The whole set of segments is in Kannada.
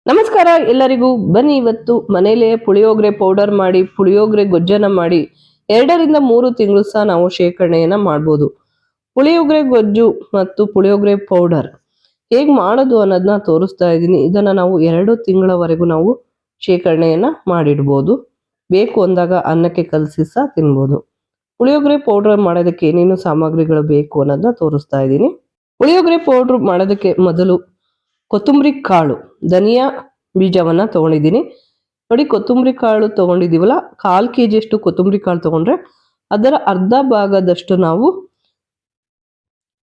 ನಮಸ್ಕಾರ ಎಲ್ಲರಿಗೂ. ಬನ್ನಿ ಇವತ್ತು ಮನೇಲೆ ಪುಳಿಯೋಗರೆ ಪೌಡರ್ ಮಾಡಿ ಪುಳಿಯೋಗರೆ ಗೊಜ್ಜನ್ನ ಮಾಡಿ 2 ರಿಂದ 3 ತಿಂಗಳು ಸಹ ನಾವು ಶೇಖರಣೆಯನ್ನ ಮಾಡ್ಬೋದು. ಪುಳಿಯೋಗರೆ ಗೊಜ್ಜು ಮತ್ತು ಪುಳಿಯೋಗರೆ ಪೌಡರ್ ಹೇಗ್ ಮಾಡೋದು ಅನ್ನೋದನ್ನ ತೋರಿಸ್ತಾ ಇದ್ದೀನಿ. ಇದನ್ನ ನಾವು 2 ತಿಂಗಳವರೆಗೂ ನಾವು ಶೇಖರಣೆಯನ್ನ ಮಾಡಿಡ್ಬೋದು. ಬೇಕು ಅಂದಾಗ ಅನ್ನಕ್ಕೆ ಕಲಸಿ ಸಹ ತಿನ್ಬೋದು. ಪುಳಿಯೋಗರೆ ಪೌಡರ್ ಮಾಡೋದಕ್ಕೆ ಏನೇನು ಸಾಮಗ್ರಿಗಳು ಬೇಕು ಅನ್ನೋದನ್ನ ತೋರಿಸ್ತಾ ಇದ್ದೀನಿ. ಪುಳಿಯೋಗರೆ ಪೌಡರ್ ಮಾಡೋದಕ್ಕೆ ಮೊದಲು ಕೊತ್ತಂಬರಿ ಕಾಳು, ಧನಿಯಾ ಬೀಜವನ್ನ ತಗೊಂಡಿದ್ದೀನಿ. ನೋಡಿ, ಕೊತ್ತಂಬರಿ ಕಾಳು ತಗೊಂಡಿದ್ದೀವಲ್ಲ, 1/4 kg ಅಷ್ಟು ಕೊತ್ತಂಬರಿ ಕಾಳು ತಗೊಂಡ್ರೆ ಅದರ ಅರ್ಧ ಭಾಗದಷ್ಟು ನಾವು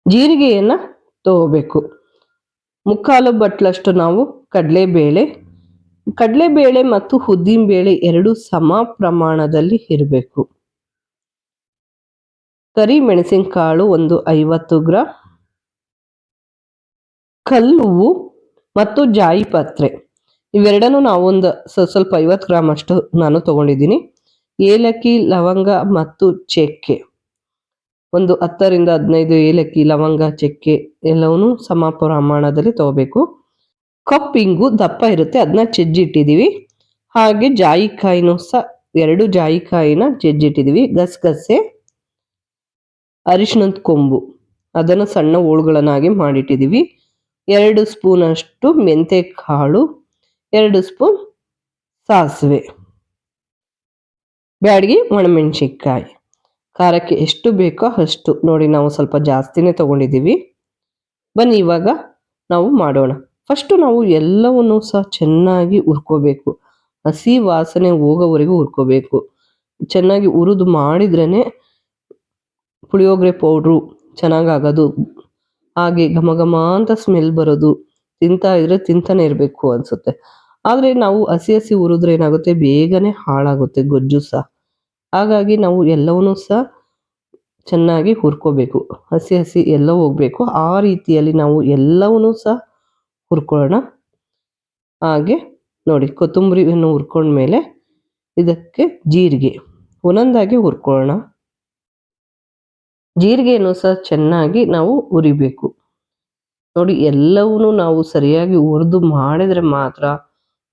ಜೀರಿಗೆಯನ್ನ ತಗೋಬೇಕು. 3/4 ಬಟ್ಲಷ್ಟು ನಾವು ಕಡಲೆಬೇಳೆ ಮತ್ತು ಉದ್ದಿನ ಬೇಳೆ 2 ಸಮ ಪ್ರಮಾಣದಲ್ಲಿ ಇರಬೇಕು. ಕರಿ ಮೆಣಸಿನಕಾಳು ಒಂದು 50 ಗ್ರಾಂ, ಕಲ್ಲುವು ಮತ್ತು ಜಾಯಿ ಪತ್ರೆ ಇವೆರಡನ್ನು ನಾವು ಒಂದು ಸ್ವಲ್ಪ 50 ಗ್ರಾಂ ಅಷ್ಟು ನಾನು ತಗೊಂಡಿದ್ದೀನಿ. ಏಲಕ್ಕಿ, ಲವಂಗ ಮತ್ತು ಚಕ್ಕೆ ಒಂದು 10 ರಿಂದ 15 ಏಲಕ್ಕಿ, ಲವಂಗ, ಚಕ್ಕೆ ಎಲ್ಲವನ್ನೂ ಸಮ ಪ್ರಮಾಣದಲ್ಲಿ ತಗೋಬೇಕು. ಕಪ್ ಇಂಗು ದಪ್ಪ ಇರುತ್ತೆ, ಅದನ್ನ ಜಜ್ಜಿಟ್ಟಿದೀವಿ. ಹಾಗೆ ಜಾಯಿಕಾಯಿನೂ ಸಹ 2 ಜಾಯಿಕಾಯಿನ ಜಜ್ಜಿಟ್ಟಿದೀವಿ. ಗಸಗಸೆ, ಅರಿಶಿಣದ ಕೊಂಬು ಅದನ್ನು ಸಣ್ಣ ಹೋಳುಗಳನ್ನಾಗಿ ಮಾಡಿಟ್ಟಿದೀವಿ. 2 ಸ್ಪೂನ್ ಅಷ್ಟು ಮೆಂತೆ ಕಾಳು, 2 ಸ್ಪೂನ್ ಸಾಸಿವೆ, ಬ್ಯಾಡಗಿ ಒಣಮೆಣಸಿನ್ಕಾಯಿ. ಖಾರಕ್ಕೆ ಎಷ್ಟು ಬೇಕೋ ಅಷ್ಟು ನೋಡಿ, ನಾವು ಸ್ವಲ್ಪ ಜಾಸ್ತಿನೇ ತಗೊಂಡಿದ್ದೀವಿ. ಬನ್ನಿ ಇವಾಗ ನಾವು ಮಾಡೋಣ. ಫಸ್ಟ್ ನಾವು ಎಲ್ಲವನ್ನೂ ಸಹ ಚೆನ್ನಾಗಿ ಹುರ್ಕೋಬೇಕು. ಹಸಿ ವಾಸನೆ ಹೋಗೋವರೆಗೂ ಹುರ್ಕೋಬೇಕು. ಚೆನ್ನಾಗಿ ಹುರಿದು ಮಾಡಿದ್ರೇನೆ ಪುಳಿಯೋಗರೆ ಪೌಡ್ರು ಚೆನ್ನಾಗಾಗೋದು. ಹಾಗೆ ಘಮ ಘಮ ಅಂತ ಸ್ಮೆಲ್ ಬರೋದು. ತಿಂತಾ ಇದ್ರೆ ತಿಂತಾನೆ ಇರಬೇಕು ಅನ್ಸುತ್ತೆ. ಆದರೆ ನಾವು ಹಸಿ ಹುರಿದ್ರೆ ಏನಾಗುತ್ತೆ, ಬೇಗನೆ ಹಾಳಾಗುತ್ತೆ ಗೊಜ್ಜು ಸಹ. ಹಾಗಾಗಿ ನಾವು ಎಲ್ಲವನ್ನೂ ಸಹ ಚೆನ್ನಾಗಿ ಹುರ್ಕೋಬೇಕು. ಹಸಿ ಎಲ್ಲ ಹೋಗ್ಬೇಕು. ಆ ರೀತಿಯಲ್ಲಿ ನಾವು ಎಲ್ಲವನ್ನೂ ಸಹ ಹುರ್ಕೊಳ್ಳೋಣ. ಹಾಗೆ ನೋಡಿ, ಕೊತ್ತಂಬರಿಯನ್ನು ಹುರ್ಕೊಂಡ್ಮೇಲೆ ಇದಕ್ಕೆ ಜೀರಿಗೆ ಒಂದೊಂದಾಗಿ ಹುರ್ಕೊಳ್ಳೋಣ. ಜೀರಿಗೆಯನ್ನು ಸಹ ಚೆನ್ನಾಗಿ ನಾವು ಹುರಿಬೇಕು. ನೋಡಿ, ಎಲ್ಲವನ್ನೂ ನಾವು ಸರಿಯಾಗಿ ಹುರಿದು ಮಾಡಿದ್ರೆ ಮಾತ್ರ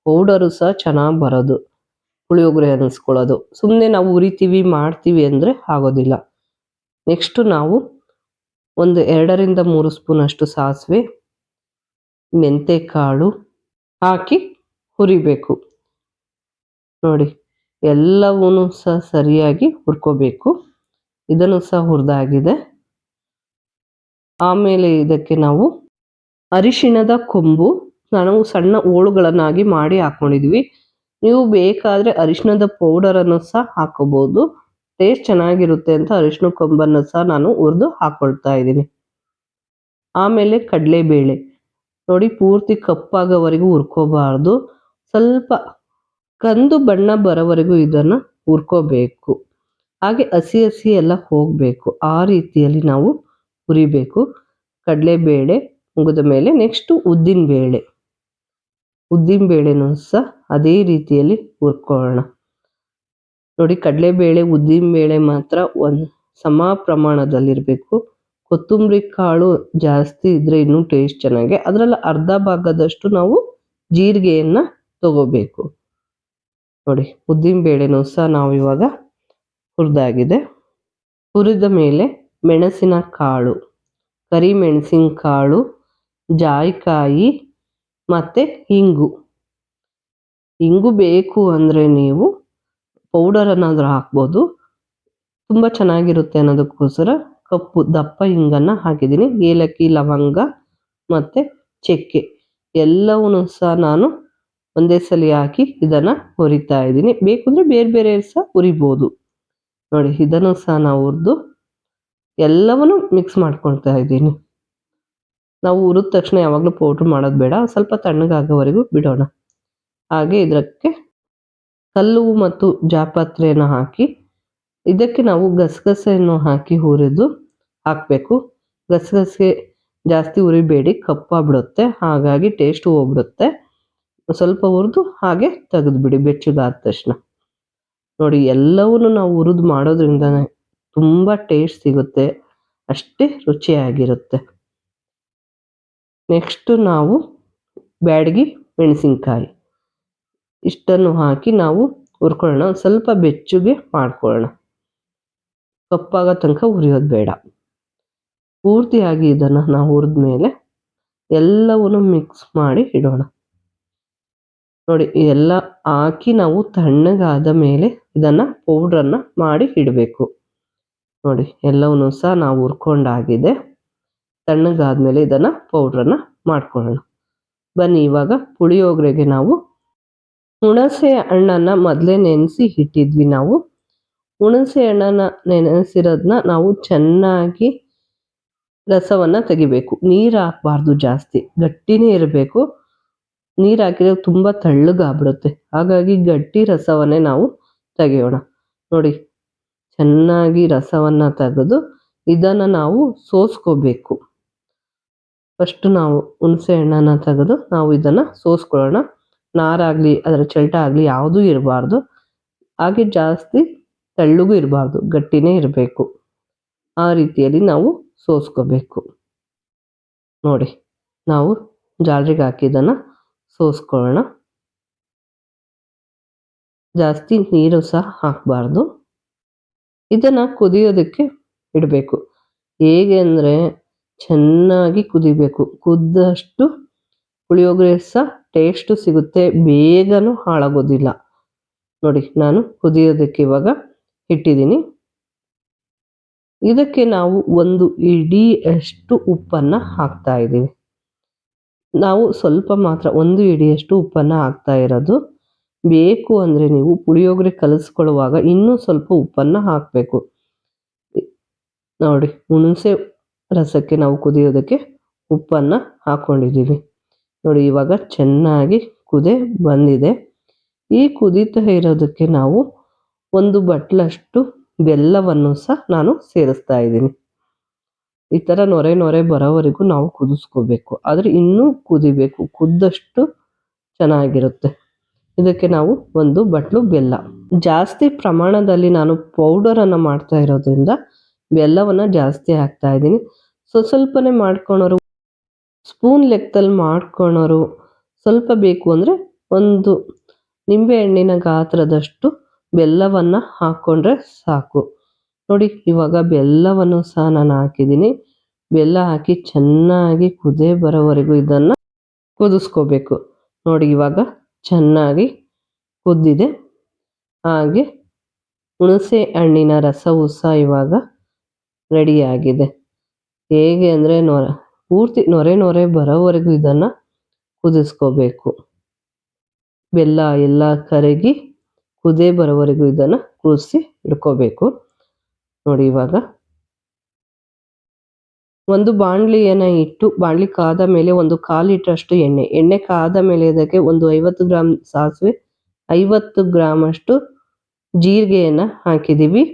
ಪೌಡರು ಸಹ ಚೆನ್ನಾಗಿ ಬರೋದು, ಪುಳಿಯೋಗರೆ ಅನ್ನಿಸ್ಕೊಳ್ಳೋದು. ಸುಮ್ಮನೆ ನಾವು ಹುರಿತೀವಿ ಮಾಡ್ತೀವಿ ಅಂದರೆ ಆಗೋದಿಲ್ಲ. ನೆಕ್ಸ್ಟು ನಾವು ಒಂದು 2 ರಿಂದ 3 ಸ್ಪೂನ್ ಅಷ್ಟು ಸಾಸಿವೆ, ಮೆಂತೆ ಕಾಳು ಹಾಕಿ ಹುರಿಬೇಕು. ನೋಡಿ, ಎಲ್ಲವನ್ನೂ ಸಹ ಸರಿಯಾಗಿ ಹುರ್ಕೋಬೇಕು. ಇದನ್ನು ಸಹ ಹುರಿದಾಗಿದೆ. ಆಮೇಲೆ ಇದಕ್ಕೆ ನಾವು ಅರಿಶಿಣದ ಕೊಂಬು ನಾವು ಸಣ್ಣ ಹೋಳುಗಳನ್ನಾಗಿ ಮಾಡಿ ಹಾಕೊಂಡಿದ್ವಿ. ನೀವು ಬೇಕಾದರೆ ಅರಿಶಿಣದ ಪೌಡರನ್ನು ಸಹ ಹಾಕೋಬಹುದು. ಟೇಸ್ಟ್ ಚೆನ್ನಾಗಿರುತ್ತೆ ಅಂತ ಅರಿಶಿಣ ಕೊಂಬನ್ನು ಸಹ ನಾನು ಹುರಿದು ಹಾಕೊಳ್ತಾ ಇದ್ದೀನಿ. ಆಮೇಲೆ ಕಡಲೆಬೇಳೆ ನೋಡಿ, ಪೂರ್ತಿ ಕಪ್ಪಾಗೋವರೆಗೂ ಹುರ್ಕೋಬಾರ್ದು. ಸ್ವಲ್ಪ ಕಂದು ಬಣ್ಣ ಬರೋವರೆಗೂ ಇದನ್ನು ಹುರ್ಕೋಬೇಕು. ಹಾಗೆ ಹಸಿ ಎಲ್ಲ ಹೋಗಬೇಕು. ಆ ರೀತಿಯಲ್ಲಿ ನಾವು ಹುರಿಬೇಕು. ಕಡಲೆಬೇಳೆ ಮುಗಿದ ಮೇಲೆ ನೆಕ್ಸ್ಟು ಉದ್ದಿನ ಬೇಳೆನೂ ಸಹ ಅದೇ ರೀತಿಯಲ್ಲಿ ಹುರ್ಕೊಳ್ಳೋಣ. ನೋಡಿ, ಕಡಲೆಬೇಳೆ ಉದ್ದಿನ ಬೇಳೆ ಮಾತ್ರ ಒಂದು ಸಮ ಪ್ರಮಾಣದಲ್ಲಿರಬೇಕು. ಕೊತ್ತಂಬರಿ ಕಾಳು ಜಾಸ್ತಿ ಇದ್ರೆ ಇನ್ನೂ ಟೇಸ್ಟ್ ಚೆನ್ನಾಗಿ. ಅದರಲ್ಲಿ ಅರ್ಧ ಭಾಗದಷ್ಟು ನಾವು ಜೀರಿಗೆಯನ್ನು ತಗೋಬೇಕು. ನೋಡಿ, ಉದ್ದಿನ ಬೇಳೆನೂ ಸಹ ನಾವು ಇವಾಗ ಹುರಿದಾಗಿದೆ. ಹುರಿದ ಮೇಲೆ ಮೆಣಸಿನ ಕಾಳು, ಕರಿಮೆಣಸಿನಕಾಳು, ಜಾಯಿಕಾಯಿ ಮತ್ತು ಇಂಗು ಬೇಕು ಅಂದರೆ ನೀವು ಪೌಡರ್ ಏನಾದರೂ ಹಾಕ್ಬೋದು. ತುಂಬ ಚೆನ್ನಾಗಿರುತ್ತೆ ಅನ್ನೋದಕ್ಕೋಸ್ಕರ ಕಪ್ಪು ದಪ್ಪ ಇಂಗನ್ನು ಹಾಕಿದ್ದೀನಿ. ಏಲಕ್ಕಿ, ಲವಂಗ ಮತ್ತು ಚಕ್ಕೆ ಎಲ್ಲವನ್ನೂ ಸಹ ನಾನು ಒಂದೇ ಸಲ ಹಾಕಿ ಇದನ್ನು ಹುರಿತಾ ಇದ್ದೀನಿ. ಬೇಕು ಅಂದರೆ ಬೇರೆ ಸಹ ಹುರಿಬೋದು. ನೋಡಿ, ಇದನ್ನು ಸಹ ನಾವು ಹುರಿದು ಎಲ್ಲವನ್ನು ಮಿಕ್ಸ್ ಮಾಡ್ಕೊಳ್ತಾ ಇದ್ದೀನಿ. ನಾವು ಹುರಿದ ತಕ್ಷಣ ಯಾವಾಗಲೂ ಪೌಡ್ರ್ ಮಾಡೋದು ಬೇಡ, ಸ್ವಲ್ಪ ತಣ್ಣಗಾಗೋವರೆಗೂ ಬಿಡೋಣ. ಹಾಗೆ ಇದಕ್ಕೆ ಕಲ್ಲು ಮತ್ತು ಜಾಪತ್ರೆಯನ್ನು ಹಾಕಿ ಇದಕ್ಕೆ ನಾವು ಗಸಗಸೆಯನ್ನು ಹಾಕಿ ಹುರಿದು ಹಾಕಬೇಕು. ಗಸಗಸೆ ಜಾಸ್ತಿ ಹುರಿಬೇಡಿ, ಕಪ್ಪಾಗ್ಬಿಡುತ್ತೆ. ಹಾಗಾಗಿ ಟೇಸ್ಟು ಹೋಗ್ಬಿಡುತ್ತೆ. ಸ್ವಲ್ಪ ಹುರಿದು ಹಾಗೆ ತೆಗೆದುಬಿಡಿ ಬೆಚ್ಚಗಾದ ತಕ್ಷಣ. ನೋಡಿ, ಎಲ್ಲವನ್ನೂ ನಾವು ಹುರಿದು ಮಾಡೋದ್ರಿಂದ ತುಂಬ ಟೇಸ್ಟ್ ಸಿಗುತ್ತೆ, ಅಷ್ಟೇ ರುಚಿಯಾಗಿರುತ್ತೆ. ನೆಕ್ಸ್ಟು ನಾವು ಬ್ಯಾಡಗಿ ಮೆಣಸಿನ್ಕಾಯಿ ಇಷ್ಟನ್ನು ಹಾಕಿ ನಾವು ಹುರ್ಕೊಳ್ಳೋಣ. ಸ್ವಲ್ಪ ಬೆಚ್ಚಗೆ ಮಾಡ್ಕೊಳ್ಳೋಣ. ಕಪ್ಪಾಗೋ ತನಕ ಹುರಿಯೋದು ಬೇಡ. ಪೂರ್ತಿಯಾಗಿ ಇದನ್ನು ನಾವು ಹುರಿದ್ಮೇಲೆ ಎಲ್ಲವನ್ನು ಮಿಕ್ಸ್ ಮಾಡಿ ಇಡೋಣ. ನೋಡಿ ಇದೆಲ್ಲ ಹಾಕಿ ನಾವು ತಣ್ಣಗಾದ ಮೇಲೆ ಇದನ್ನು ಪೌಡ್ರನ್ನು ಮಾಡಿ ಇಡಬೇಕು. ನೋಡಿ ಎಲ್ಲವನ್ನೂ ಸಹ ನಾವು ಹುರ್ಕೊಂಡಾಗಿದೆ. ತಣ್ಣಗಾದ್ಮೇಲೆ ಇದನ್ನು ಪೌಡ್ರನ್ನು ಮಾಡ್ಕೊಳ್ಳೋಣ. ಬನ್ನಿ ಇವಾಗ ಪುಳಿಯೋಗರೆಗೆ ನಾವು ಹುಣಸೆ ಹಣ್ಣನ್ನು ಮೊದಲೇ ನೆನೆಸಿ ಇಟ್ಟಿದ್ವಿ. ನಾವು ಹುಣಸೆ ಹಣ್ಣನ್ನು ನೆನೆಸಿರೋದನ್ನ ನಾವು ಚೆನ್ನಾಗಿ ರಸವನ್ನು ತೆಗಿಬೇಕು. ನೀರು ಹಾಕಬಾರ್ದು, ಜಾಸ್ತಿ ಗಟ್ಟಿನೇ ಇರಬೇಕು. ನೀರು ಹಾಕಿದ್ರೆ ತುಂಬ ತೆಳ್ಳಗಾಗ್ಬಿಡುತ್ತೆ. ಹಾಗಾಗಿ ಗಟ್ಟಿ ರಸವನ್ನೇ ನಾವು ತೆಗೆಯೋಣ. ನೋಡಿ ಚೆನ್ನಾಗಿ ರಸವನ್ನು ತೆಗೆದು ಇದನ್ನು ನಾವು ಸೋಸ್ಕೋಬೇಕು. ಫಸ್ಟು ನಾವು ಹುಣಸೆ ಹಣ್ಣನ್ನು ತೆಗೆದು ನಾವು ಇದನ್ನು ಸೋಸ್ಕೊಳ್ಳೋಣ. ನಾರಾಗಲಿ ಅದರ ಚಲ್ಟ ಆಗಲಿ ಯಾವುದೂ ಇರಬಾರ್ದು. ಹಾಗೆ ಜಾಸ್ತಿ ತೆಳ್ಳಗೂ ಇರಬಾರ್ದು, ಗಟ್ಟಿನೇ ಇರಬೇಕು. ಆ ರೀತಿಯಲ್ಲಿ ನಾವು ಸೋಸ್ಕೋಬೇಕು. ನೋಡಿ ನಾವು ಜಾಲರಿಗೆ ಹಾಕಿ ಇದನ್ನು ಸೋಸ್ಕೊಳ್ಳೋಣ. ಜಾಸ್ತಿ ನೀರು ಸಹ ಹಾಕಬಾರ್ದು. ಇದನ್ನು ಕುದಿಯೋದಕ್ಕೆ ಇಡಬೇಕು. ಹೇಗೆ ಅಂದರೆ ಚೆನ್ನಾಗಿ ಕುದಿಬೇಕು. ಕುದ್ದಷ್ಟು ಪುಳಿಯೋಗರೆ ಸಹ ಟೇಸ್ಟು ಸಿಗುತ್ತೆ, ಬೇಗನೂ ಹಾಳಾಗೋದಿಲ್ಲ. ನೋಡಿ ನಾನು ಕುದಿಯೋದಕ್ಕೆ ಇವಾಗ ಇಟ್ಟಿದ್ದೀನಿ. ಇದಕ್ಕೆ ನಾವು 1 ಹಿಡಿಯಷ್ಟು ಉಪ್ಪನ್ನು ಹಾಕ್ತಾ ಇದ್ದೀವಿ. ನಾವು ಸ್ವಲ್ಪ ಮಾತ್ರ 1 ಹಿಡಿಯಷ್ಟು ಉಪ್ಪನ್ನು ಹಾಕ್ತಾ ಇರೋದು. ಬೇಕು ಅಂದರೆ ನೀವು ಪುಳಿಯೋಗರೆ ಕಲಿಸ್ಕೊಳ್ಳುವಾಗ ಇನ್ನೂ ಸ್ವಲ್ಪ ಉಪ್ಪನ್ನು ಹಾಕಬೇಕು. ನೋಡಿ ಹುಣಸೆ ರಸಕ್ಕೆ ನಾವು ಕುದಿಯೋದಕ್ಕೆ ಉಪ್ಪನ್ನು ಹಾಕ್ಕೊಂಡಿದ್ದೀವಿ. ನೋಡಿ ಇವಾಗ ಚೆನ್ನಾಗಿ ಕುದಿ ಬಂದಿದೆ. ಈ ಕುದೀತಾ ಇರೋದಕ್ಕೆ ನಾವು 1 ಬಟ್ಲಷ್ಟು ಬೆಲ್ಲವನ್ನು ಸಹ ನಾನು ಸೇರಿಸ್ತಾ ಇದ್ದೀನಿ. ಈ ಥರ ನೊರೆ ನೊರೆ ಬರೋವರೆಗೂ ನಾವು ಕುದಿಸ್ಕೋಬೇಕು. ಆದರೆ ಇನ್ನೂ ಕುದಿಬೇಕು. ಕುದ್ದಷ್ಟು ಚೆನ್ನಾಗಿರುತ್ತೆ. ಇದಕ್ಕೆ ನಾವು 1 ಬಟ್ಲು ಬೆಲ್ಲ, ಜಾಸ್ತಿ ಪ್ರಮಾಣದಲ್ಲಿ ನಾನು ಪೌಡರನ್ನು ಮಾಡ್ತಾ ಇರೋದ್ರಿಂದ ಬೆಲ್ಲವನ್ನು ಜಾಸ್ತಿ ಹಾಕ್ತಾ ಇದ್ದೀನಿ. ಸ್ವಲ್ಪನೇ ಮಾಡ್ಕೊಳೋರು, ಸ್ಪೂನ್ ಲೆಕ್ಕದಲ್ಲಿ ಮಾಡ್ಕೊಳೋರು ಸ್ವಲ್ಪ ಬೇಕು ಅಂದರೆ 1 ನಿಂಬೆಹಣ್ಣಿನ ಗಾತ್ರದಷ್ಟು ಬೆಲ್ಲವನ್ನು ಹಾಕ್ಕೊಂಡ್ರೆ ಸಾಕು. ನೋಡಿ ಇವಾಗ ಬೆಲ್ಲವನ್ನು ಸಹ ನಾನು ಹಾಕಿದ್ದೀನಿ. ಬೆಲ್ಲ ಹಾಕಿ ಚೆನ್ನಾಗಿ ಕುದಿ ಬರೋವರೆಗೂ ಇದನ್ನು ಕುದಿಸ್ಕೋಬೇಕು. ನೋಡಿ ಇವಾಗ ಚೆನ್ನಾಗಿ ಕುದ್ದಿದೆ. ಹಾಗೆ ಹುಣಸೆ ಹಣ್ಣಿನ ರಸವೂ ಸಹ ಇವಾಗ ರೆಡಿಯಾಗಿದೆ. ಹೇಗೆ ಅಂದರೆ ಪೂರ್ತಿ ನೊರೆ ನೊರೆ ಬರೋವರೆಗೂ ಇದನ್ನು ಕುದಿಸ್ಕೋಬೇಕು. ಬೆಲ್ಲ ಎಲ್ಲ ಕರಗಿ ಕುದಿ ಬರೋವರೆಗೂ ಇದನ್ನು ಕುದಿಸಿ ಇಟ್ಕೋಬೇಕು. ನೋಡಿ ಇವಾಗ ಒಂದು ಬಾಣಲಿಯನ್ನು ಇಟ್ಟು ಬಾಣಲಿ ಕಾದ ಮೇಲೆ 1/4 ಲೀಟ್ರಷ್ಟು ಎಣ್ಣೆ ಕಾದ ಮೇಲೆ ಇದಕ್ಕೆ ಒಂದು 50 ಗ್ರಾಮ್ ಸಾಸಿವೆ, 50 ಗ್ರಾಮಷ್ಟು ಜೀರಿಗೆಯನ್ನು ಹಾಕಿದ್ದೀವಿ.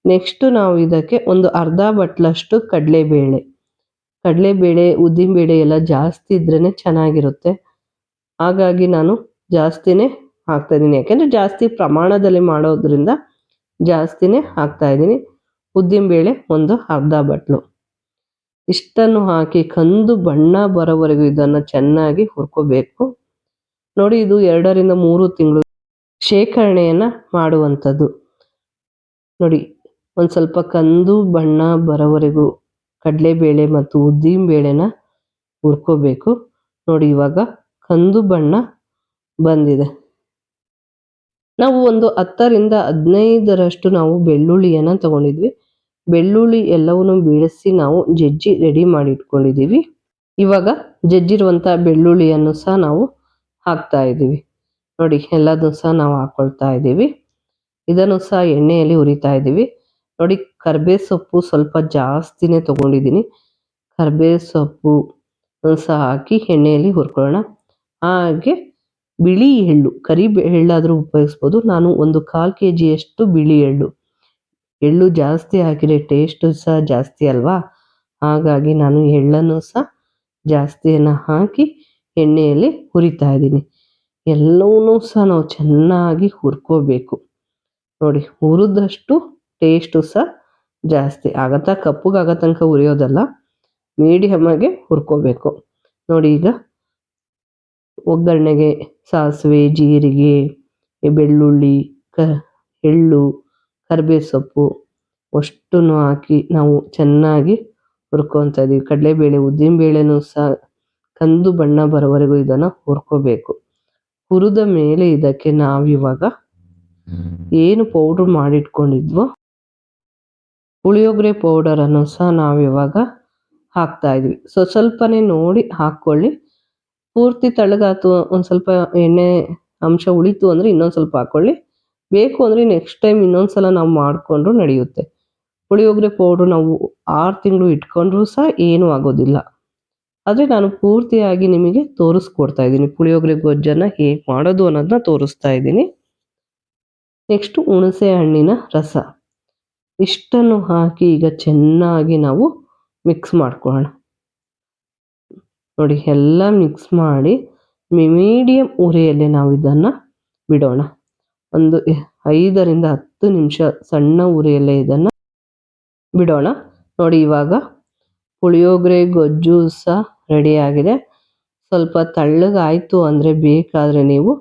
ನೆಕ್ಸ್ಟು ನಾವು ಇದಕ್ಕೆ ಒಂದು ಅರ್ಧ ಬಟ್ಲಷ್ಟು ಕಡಲೆಬೇಳೆ, ಉದ್ದಿನಬೇಳೆ ಎಲ್ಲ ಜಾಸ್ತಿ ಇದ್ರೇ ಚೆನ್ನಾಗಿರುತ್ತೆ. ಹಾಗಾಗಿ ನಾನು ಜಾಸ್ತಿನೇ ಹಾಕ್ತಾಯಿದ್ದೀನಿ. ಯಾಕೆಂದರೆ ಜಾಸ್ತಿ ಪ್ರಮಾಣದಲ್ಲಿ ಮಾಡೋದ್ರಿಂದ ಜಾಸ್ತಿನೇ ಹಾಕ್ತಾಯಿದ್ದೀನಿ. ಉದ್ದಿನಬೇಳೆ ಒಂದು ಅರ್ಧ ಬಟ್ಲು. ಇಷ್ಟನ್ನು ಹಾಕಿ ಕಂದು ಬಣ್ಣ ಬರೋವರೆಗೂ ಇದನ್ನು ಚೆನ್ನಾಗಿ ಹುರ್ಕೋಬೇಕು. ನೋಡಿ ಇದು 2 ರಿಂದ 3 ತಿಂಗಳು ಶೇಖರಣೆಯನ್ನು ಮಾಡುವಂಥದ್ದು. ನೋಡಿ ಒಂದು ಸ್ವಲ್ಪ ಕಂದು ಬಣ್ಣ ಬರೋವರೆಗೂ ಕಡಲೆಬೇಳೆ ಮತ್ತು ಉದ್ದಿನಬೇಳೆನ ಹುರ್ಕೋಬೇಕು. ನೋಡಿ ಇವಾಗ ಕಂದು ಬಣ್ಣ ಬಂದಿದೆ. ನಾವು ಒಂದು 10 ರಿಂದ 15ರಷ್ಟು ನಾವು ಬೆಳ್ಳುಳ್ಳಿಯನ್ನು ತಗೊಂಡಿದ್ವಿ. ಬೆಳ್ಳುಳ್ಳಿ ಎಲ್ಲವನ್ನು ಬಿಡಿಸಿ ನಾವು ಜಜ್ಜಿ ರೆಡಿ ಮಾಡಿ ಇಟ್ಕೊಂಡಿದ್ದೀವಿ. ಇವಾಗ ಜಜ್ಜಿರುವಂಥ ಬೆಳ್ಳುಳ್ಳಿಯನ್ನು ಸಹ ನಾವು ಹಾಕ್ತಾ ಇದ್ದೀವಿ. ನೋಡಿ ಎಲ್ಲದೂ ಸಹ ನಾವು ಹಾಕ್ಕೊಳ್ತಾ ಇದ್ದೀವಿ. ಇದನ್ನು ಸಹ ಎಣ್ಣೆಯಲ್ಲಿ ಹುರಿತಾ ಇದ್ದೀವಿ. ನೋಡಿ ಕರಿಬೇವು ಸೊಪ್ಪು ಸ್ವಲ್ಪ ಜಾಸ್ತಿನೇ ತೊಗೊಂಡಿದ್ದೀನಿ. ಕರಿಬೇವು ಸೊಪ್ಪು ಸಹ ಹಾಕಿ ಎಣ್ಣೆಯಲ್ಲಿ ಹುರ್ಕೊಳ್ಳೋಣ. ಹಾಗೆ ಬಿಳಿ ಎಳ್ಳು, ಕರಿ ಎಳ್ಳಾದರೂ ಉಪಯೋಗಿಸ್ಬೋದು. ನಾನು 1/4 kgಯಷ್ಟು ಬಿಳಿ ಎಳ್ಳು ಜಾಸ್ತಿ ಹಾಕಿದರೆ ಟೇಸ್ಟು ಸಹ ಜಾಸ್ತಿ ಅಲ್ವಾ. ಹಾಗಾಗಿ ನಾನು ಎಳ್ಳನ್ನು ಸಹ ಜಾಸ್ತಿಯನ್ನು ಹಾಕಿ ಎಣ್ಣೆಯಲ್ಲಿ ಹುರಿತಾ ಇದ್ದೀನಿ. ಎಲ್ಲವನ್ನೂ ಸಹ ನಾವು ಚೆನ್ನಾಗಿ ಹುರ್ಕೋಬೇಕು. ನೋಡಿ ಹುರಿದಷ್ಟು ಟೇಸ್ಟು ಸಹ ಜಾಸ್ತಿ ಆಗತ್ತಾ. ಕಪ್ಪಗಾಗೋ ತನಕ ಹುರಿಯೋದಲ್ಲ, ಮೀಡಿಯಮ್ಮಾಗೆ ಹುರ್ಕೋಬೇಕು. ನೋಡಿ ಈಗ ಒಗ್ಗರಣೆಗೆ ಸಾಸಿವೆ, ಜೀರಿಗೆ, ಬೆಳ್ಳುಳ್ಳಿ, ಎಳ್ಳು, ಕರಿಬೇವು ಸೊಪ್ಪು ಅಷ್ಟನ್ನು ಹಾಕಿ ನಾವು ಚೆನ್ನಾಗಿ ಹುರ್ಕೊತಾ ಇದೀವಿ. ಕಡಲೆಬೇಳೆ, ಉದ್ದಿನ ಬೇಳೆನೂ ಸಹ ಕಂದು ಬಣ್ಣ ಬರೋವರೆಗೂ ಇದನ್ನು ಹುರ್ಕೋಬೇಕು. ಹುರಿದ ಮೇಲೆ ಇದಕ್ಕೆ ನಾವಿವಾಗ ಏನು ಪೌಡ್ರ್ ಮಾಡಿಟ್ಕೊಂಡಿದ್ವೋ ಪುಳಿಯೋಗರೆ ಪೌಡರನ್ನು ಸಹ ನಾವಿವಾಗ ಹಾಕ್ತಾ ಇದ್ವಿ. ಸ್ವಲ್ಪನೇ ನೋಡಿ ಹಾಕ್ಕೊಳ್ಳಿ. ಪೂರ್ತಿ ತಳ್ಳಗಾತು, ಒಂದು ಸ್ವಲ್ಪ ಎಣ್ಣೆ ಅಂಶ ಉಳಿತು ಅಂದರೆ ಇನ್ನೊಂದು ಸ್ವಲ್ಪ ಹಾಕ್ಕೊಳ್ಳಿ. ಬೇಕು ಅಂದರೆ ನೆಕ್ಸ್ಟ್ ಟೈಮ್ ಇನ್ನೊಂದ್ಸಲ ನಾವು ಮಾಡಿಕೊಂಡ್ರು ನಡೆಯುತ್ತೆ. ಪುಳಿಯೋಗರೆ ಪೌಡ್ರು ನಾವು 6 ತಿಂಗಳು ಇಟ್ಕೊಂಡ್ರೂ ಸಹ ಏನೂ ಆಗೋದಿಲ್ಲ. ಆದರೆ ನಾನು ಪೂರ್ತಿಯಾಗಿ ನಿಮಗೆ ತೋರಿಸ್ಕೊಡ್ತಾ ಇದ್ದೀನಿ. ಪುಳಿಯೋಗರೆ ಗೊಜ್ಜನ್ನು ಹೇಗೆ ಮಾಡೋದು ಅನ್ನೋದನ್ನ ತೋರಿಸ್ತಾ ಇದ್ದೀನಿ. ನೆಕ್ಸ್ಟು ಹುಣಸೆ ಹಣ್ಣಿನ ರಸ ಇಷ್ಟನ್ನು ಹಾಕಿ ಈಗ ಚೆನ್ನಾಗಿ ನಾವು ಮಿಕ್ಸ್ ಮಾಡ್ಕೊಳ್ಳೋಣ. ನೋಡಿ, ಎಲ್ಲ ಮಿಕ್ಸ್ ಮಾಡಿ ಮೀಡಿಯಮ್ ಉರಿಯಲ್ಲಿ ನಾವು ಇದನ್ನು ಬಿಡೋಣ. ಒಂದು 5ರಿಂದ 10 ನಿಮಿಷ ಸಣ್ಣ ಉರಿಯಲ್ಲೇ ಇದನ್ನು ಬಿಡೋಣ. ನೋಡಿ, ಇವಾಗ ಪುಳಿಯೋಗರೆ ಗೊಜ್ಜು ಸಹ ರೆಡಿಯಾಗಿದೆ. ಸ್ವಲ್ಪ ತಳ್ಳಗಾಯಿತು ಅಂದರೆ ಬೇಕಾದರೆ ನೀವು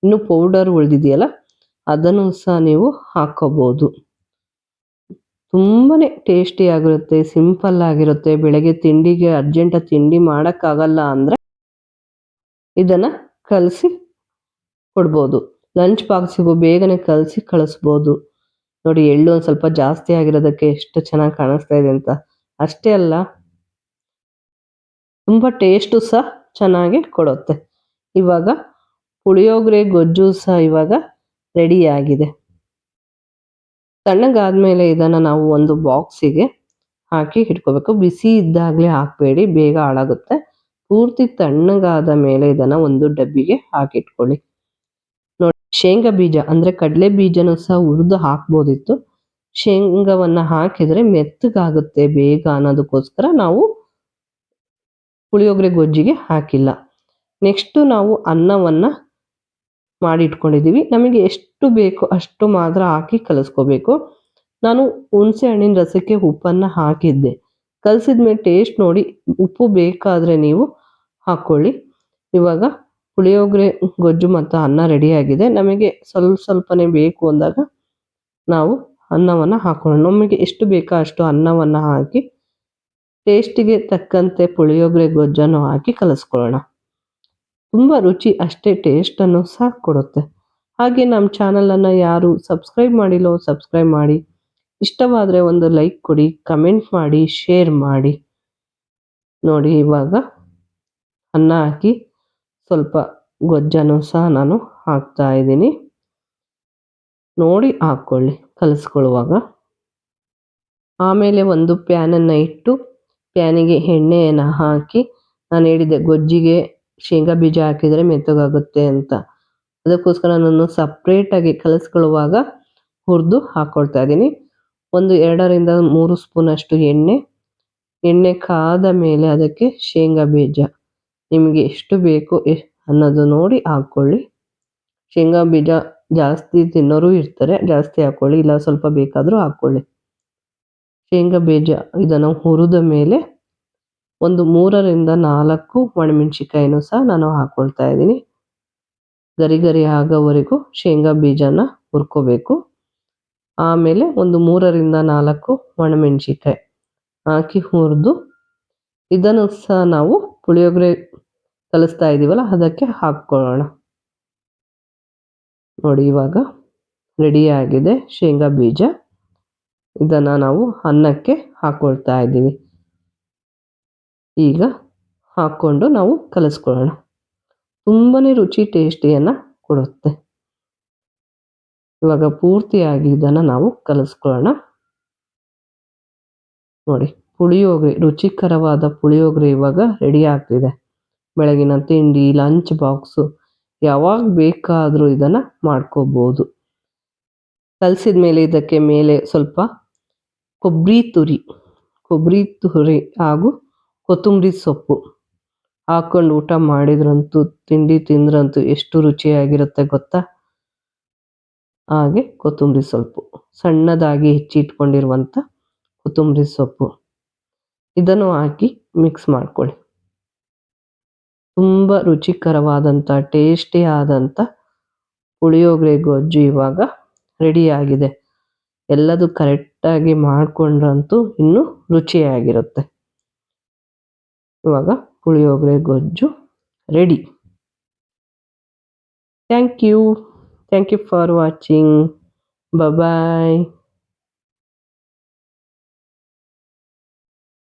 ಇನ್ನೂ ಪೌಡರ್ ಉಳಿದಿದೆಯಲ್ಲ ಅದನ್ನು ಸಹ ನೀವು ಹಾಕ್ಕೋಬೋದು. ತುಂಬಾ ಟೇಸ್ಟಿಯಾಗಿರುತ್ತೆ, ಸಿಂಪಲ್ ಆಗಿರುತ್ತೆ. ಬೆಳಗ್ಗೆ ತಿಂಡಿಗೆ ಅರ್ಜೆಂಟಾಗಿ ತಿಂಡಿ ಮಾಡೋಕ್ಕಾಗಲ್ಲ ಅಂದರೆ ಇದನ್ನು ಕಲಸಿ ಕೊಡ್ಬೋದು. ಲಂಚ್ ಬಾಕ್ಸಿಗೂ ಬೇಗನೆ ಕಳಿಸ್ಬೋದು. ನೋಡಿ, ಎಳ್ಳು ಒಂದು ಸ್ವಲ್ಪ ಜಾಸ್ತಿ ಆಗಿರೋದಕ್ಕೆ ಎಷ್ಟು ಚೆನ್ನಾಗಿ ಕಾಣಿಸ್ತಾ ಇದೆ ಅಂತ. ಅಷ್ಟೇ ಅಲ್ಲ, ತುಂಬ ಟೇಸ್ಟು ಸಹ ಚೆನ್ನಾಗಿ ಕೊಡುತ್ತೆ. ಇವಾಗ ಪುಳಿಯೋಗರೆ ಗೊಜ್ಜು ಸಹ ಇವಾಗ ರೆಡಿಯಾಗಿದೆ. ತಣ್ಣಗಾದ್ಮೇಲೆ ಇದನ್ನು ನಾವು ಒಂದು ಬಾಕ್ಸಿಗೆ ಹಾಕಿ ಇಟ್ಕೋಬೇಕು. ಬಿಸಿ ಇದ್ದಾಗಲೇ ಹಾಕಬೇಡಿ, ಬೇಗ ಹಾಳಾಗುತ್ತೆ. ಪೂರ್ತಿ ತಣ್ಣಗಾದ ಮೇಲೆ ಇದನ್ನು ಒಂದು ಡಬ್ಬಿಗೆ ಹಾಕಿಟ್ಕೊಳ್ಳಿ. ನೋಡಿ, ಶೇಂಗಾ ಬೀಜ ಅಂದರೆ ಕಡಲೆ ಬೀಜನೂ ಸಹ ಹುರಿದು ಹಾಕ್ಬೋದಿತ್ತು. ಶೇಂಗಾವನ್ನು ಹಾಕಿದರೆ ಮೆತ್ತಗಾಗುತ್ತೆ ಬೇಗ ಅನ್ನೋದಕ್ಕೋಸ್ಕರ ನಾವು ಪುಳಿಯೋಗರೆ ಗೊಜ್ಜಿಗೆ ಹಾಕಿಲ್ಲ. ನೆಕ್ಸ್ಟು ನಾವು ಅನ್ನವನ್ನು ಮಾಡಿಟ್ಕೊಂಡಿದ್ದೀವಿ. ನಮಗೆ ಎಷ್ಟು ಬೇಕೋ ಅಷ್ಟು ಮಾತ್ರ ಹಾಕಿ ಕಲಿಸ್ಕೋಬೇಕು. ನಾನು ಹುಣಸೆ ಹಣ್ಣಿನ ರಸಕ್ಕೆ ಉಪ್ಪನ್ನು ಹಾಕಿದ್ದೆ. ಕಲಸಿದ ಮೇಲೆ ಟೇಸ್ಟ್ ನೋಡಿ, ಉಪ್ಪು ಬೇಕಾದರೆ ನೀವು ಹಾಕ್ಕೊಳ್ಳಿ. ಇವಾಗ ಪುಳಿಯೋಗರೆ ಗೊಜ್ಜು ಮತ್ತು ಅನ್ನ ರೆಡಿಯಾಗಿದೆ. ನಮಗೆ ಸ್ವಲ್ಪನೇ ಬೇಕು ಅಂದಾಗ ನಾವು ಅನ್ನವನ್ನು ಹಾಕೊಳ್ಳೋಣ. ನಮಗೆ ಎಷ್ಟು ಬೇಕೋ ಅಷ್ಟು ಅನ್ನವನ್ನು ಹಾಕಿ ಟೇಸ್ಟಿಗೆ ತಕ್ಕಂತೆ ಪುಳಿಯೋಗರೆ ಗೊಜ್ಜನ್ನು ಹಾಕಿ ಕಲಿಸ್ಕೊಳ್ಳೋಣ. ತುಂಬ ರುಚಿ ಅಷ್ಟೇ ಟೇಸ್ಟನ್ನು ಸಹ ಕೊಡುತ್ತೆ. ಹಾಗೆ ನಮ್ಮ ಚಾನಲನ್ನು ಯಾರು ಸಬ್ಸ್ಕ್ರೈಬ್ ಮಾಡಿಲ್ಲೋ ಸಬ್ಸ್ಕ್ರೈಬ್ ಮಾಡಿ. ಇಷ್ಟವಾದರೆ ಒಂದು ಲೈಕ್ ಕೊಡಿ, ಕಮೆಂಟ್ ಮಾಡಿ, ಶೇರ್ ಮಾಡಿ. ನೋಡಿ, ಇವಾಗ ಅನ್ನ ಹಾಕಿ ಸ್ವಲ್ಪ ಗೊಜ್ಜನ್ನು ಸಹ ನಾನು ಹಾಕ್ತಾ ಇದ್ದೀನಿ. ನೋಡಿ ಹಾಕ್ಕೊಳ್ಳಿ ಕಲಿಸ್ಕೊಳ್ಳುವಾಗ. ಆಮೇಲೆ ಒಂದು ಪ್ಯಾನನ್ನು ಇಟ್ಟು ಪ್ಯಾನಿಗೆ ಎಣ್ಣೆಯನ್ನು ಹಾಕಿ, ನಾನು ಹೇಳಿದ್ದೆ ಗೊಜ್ಜಿಗೆ ಶೇಂಗಾ ಬೀಜ ಹಾಕಿದರೆ ಮೆತ್ತಗಾಗುತ್ತೆ ಅಂತ. ಅದಕ್ಕೋಸ್ಕರ ನಾನು ಸಪ್ರೇಟಾಗಿ ಕಲಿಸ್ಕೊಳ್ಳುವಾಗ ಹುರಿದು ಹಾಕ್ಕೊಳ್ತಾ ಇದ್ದೀನಿ. ಒಂದು 2ರಿಂದ 3 ಸ್ಪೂನಷ್ಟು ಎಣ್ಣೆ ಕಾದ ಮೇಲೆ ಅದಕ್ಕೆ ಶೇಂಗಾ ಬೀಜ ನಿಮಗೆ ಎಷ್ಟು ಬೇಕು ಅನ್ನೋದು ನೋಡಿ ಹಾಕ್ಕೊಳ್ಳಿ. ಶೇಂಗಾ ಬೀಜ ಜಾಸ್ತಿ ತಿನ್ನೋರು ಇರ್ತಾರೆ, ಜಾಸ್ತಿ ಹಾಕ್ಕೊಳ್ಳಿ, ಇಲ್ಲ ಸ್ವಲ್ಪ ಬೇಕಾದರೂ ಹಾಕ್ಕೊಳ್ಳಿ. ಶೇಂಗಾ ಬೀಜ ಇದನ್ನು ಹುರಿದ ಮೇಲೆ ಒಂದು 3ರಿಂದ 4 ಒಣಮೆಣಸಿಕಾಯಿನೂ ಸಹ ನಾನು ಹಾಕ್ಕೊಳ್ತಾ ಇದ್ದೀನಿ. ಗರಿ ಆಗೋವರೆಗೂ ಶೇಂಗಾ ಬೀಜನ ಹುರ್ಕೋಬೇಕು. ಆಮೇಲೆ ಒಂದು 3ರಿಂದ 4 ಒಣಮೆಣಸಿಕಾಯಿ ಹಾಕಿ ಹುರಿದು ಇದನ್ನು ಸಹ ನಾವು ಪುಳಿಯೋಗರೆ ಕಲಿಸ್ತಾ ಇದ್ದೀವಲ್ಲ ಅದಕ್ಕೆ ಹಾಕ್ಕೊಳ್ಳೋಣ. ನೋಡಿ, ಇವಾಗ ರೆಡಿಯಾಗಿದೆ ಶೇಂಗಾ ಬೀಜ. ಇದನ್ನು ನಾವು ಅನ್ನಕ್ಕೆ ಹಾಕ್ಕೊಳ್ತಾ ಇದ್ದೀವಿ. ಈಗ ಹಾಕ್ಕೊಂಡು ನಾವು ಕಲಿಸ್ಕೊಳ್ಳೋಣ. ತುಂಬಾ ರುಚಿ ಟೇಸ್ಟಿಯನ್ನು ಕೊಡುತ್ತೆ. ಇವಾಗ ಪೂರ್ತಿಯಾಗಿ ಇದನ್ನು ನಾವು ಕಲಿಸ್ಕೊಳ್ಳೋಣ. ನೋಡಿ, ಪುಳಿಯೋಗರೆ, ರುಚಿಕರವಾದ ಪುಳಿಯೋಗರೆ ಇವಾಗ ರೆಡಿ ಆಗ್ತಿದೆ. ಬೆಳಗಿನ ತಿಂಡಿ, ಲಂಚ್ ಬಾಕ್ಸು ಯಾವಾಗ ಬೇಕಾದರೂ ಇದನ್ನು ಮಾಡ್ಕೋಬೋದು. ಕಲಸಿದ ಮೇಲೆ ಇದಕ್ಕೆ ಮೇಲೆ ಸ್ವಲ್ಪ ಕೊಬ್ಬರಿ ತುರಿ ಹಾಗೂ ಕೊತ್ತಂಬರಿ ಸೊಪ್ಪು ಹಾಕ್ಕೊಂಡು ಊಟ ಮಾಡಿದ್ರಂತೂ, ತಿಂಡಿ ತಿಂದ್ರಂತೂ ಎಷ್ಟು ರುಚಿಯಾಗಿರುತ್ತೆ ಗೊತ್ತಾ. ಹಾಗೆ ಕೊತ್ತಂಬರಿ ಸೊಪ್ಪು ಸಣ್ಣದಾಗಿ ಹೆಚ್ಚಿಟ್ಕೊಂಡಿರುವಂಥ ಕೊತ್ತಂಬರಿ ಸೊಪ್ಪು ಇದನ್ನು ಹಾಕಿ ಮಿಕ್ಸ್ ಮಾಡ್ಕೊಳ್ಳಿ. ತುಂಬ ರುಚಿಕರವಾದಂಥ ಟೇಸ್ಟಿ ಆದಂಥ ಪುಳಿಯೋಗರೆ ಗೊಜ್ಜು ಇವಾಗ ರೆಡಿಯಾಗಿದೆ. ಎಲ್ಲದು ಕರೆಕ್ಟಾಗಿ ಮಾಡಿಕೊಂಡ್ರಂತೂ ಇನ್ನೂ ರುಚಿಯಾಗಿರುತ್ತೆ. ಇವಾಗ puliyogare gojju ready. Thank you for watching. Bye.